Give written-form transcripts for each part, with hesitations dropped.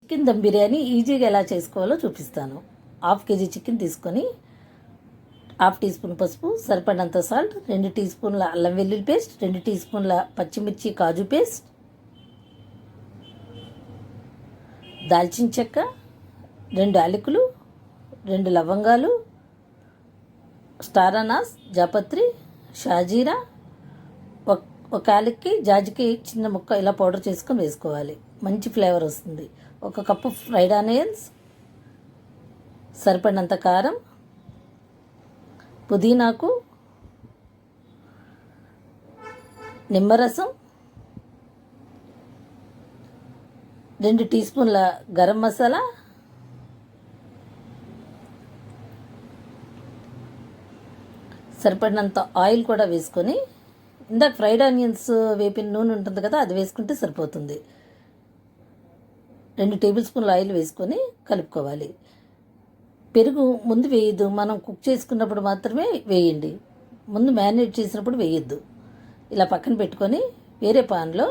Chicken dum biryani ఈజీగా ఎలా చేసుకోవాలో చూపిస్తాను. 1/2 కేజీ చికెన్ తీసుకొని 1/2 టీ స్పూన్ పసుపు, సరిపడినంత సాల్ట్, 2 టీ స్పూన్ల అల్లం వెల్లుల్లి పేస్ట్, 2 టీ స్పూన్ల పచ్చిమిర్చి కాజు పేస్ట్, దాల్చిన చెక్క, 2 యాలకులు, 2 లవంగాలు, స్టార్ అనాస్, జాపత్రి, షాజీరా, ఒక యాలక్కి, జాజికి చిన్న ముక్క ఇలా పౌడర్ చేసుకొని వేసుకోవాలి. మంచి ఫ్లేవర్ వస్తుంది. 1 కప్పు ఫ్రైడ్ ఆనియన్స్, సరిపడినంత కారం, పుదీనాకు, నిమ్మరసం, 2 టీ స్పూన్ల గరం మసాలా, సరిపడినంత ఆయిల్ కూడా వేసుకొని, ఇందాక ఫ్రైడ్ ఆనియన్స్ వేపిన నూనె ఉంటుంది కదా, అది వేసుకుంటే సరిపోతుంది. 2 టేబుల్ స్పూన్ల ఆయిల్ వేసుకొని కలుపుకోవాలి. పెరుగు ముందు వేయద్దు, మనం కుక్ చేసుకున్నప్పుడు మాత్రమే వేయండి. ముందు మ్యారినేట్ చేసినప్పుడు వేయద్దు. ఇలా పక్కన పెట్టుకొని వేరే పాన్లో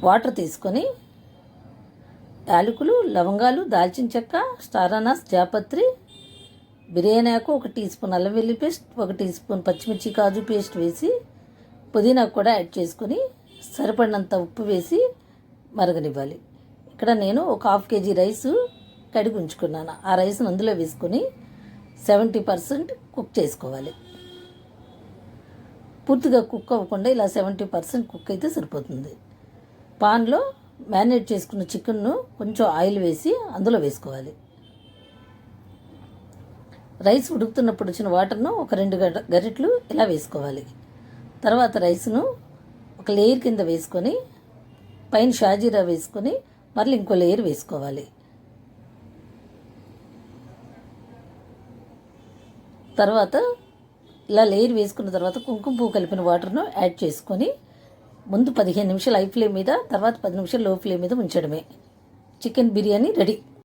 వాటర్ తీసుకొని యాలకులు, లవంగాలు, దాల్చిన చెక్క, స్టార్ అనాస్, జాపత్రి, బిర్యానీ ఆకు, 1 టీ స్పూన్ అల్లం వెల్లుల్లి పేస్ట్, 1 టీ స్పూన్ పచ్చిమిర్చి కాజు పేస్ట్ వేసి పుదీనాకు కూడా యాడ్ చేసుకొని సరిపడినంత ఉప్పు వేసి మరగనివ్వాలి. ఇక్కడ నేను ఒక 1/2 కేజీ రైసు కడిగి ఉంచుకున్నాను. ఆ రైస్ను అందులో వేసుకొని 70% కుక్ చేసుకోవాలి. పూర్తిగా కుక్ అవ్వకుండా ఇలా 70% కుక్ అయితే సరిపోతుంది. పాన్లో మ్యారినేట్ చేసుకున్న చికెన్ను కొంచెం ఆయిల్ వేసి అందులో వేసుకోవాలి. రైస్ ఉడుకుతున్నప్పుడు వచ్చిన వాటర్ను ఒక 2 గరిటెలు ఇలా వేసుకోవాలి. తర్వాత రైస్ను ఒక లేయర్ కింద వేసుకొని పైన షాజీరా వేసుకొని మళ్ళీ ఇంకో లేయర్ వేసుకోవాలి. తర్వాత ఇలా లేయర్ వేసుకున్న తర్వాత కుంకుమ పువ్వు కలిపిన వాటర్ను యాడ్ చేసుకొని ముందు 15 నిమిషాలు హై ఫ్లేమ్ మీద, తర్వాత 10 నిమిషాలు లో ఫ్లేమ్ మీద ఉంచడమే. Chicken biryani ready.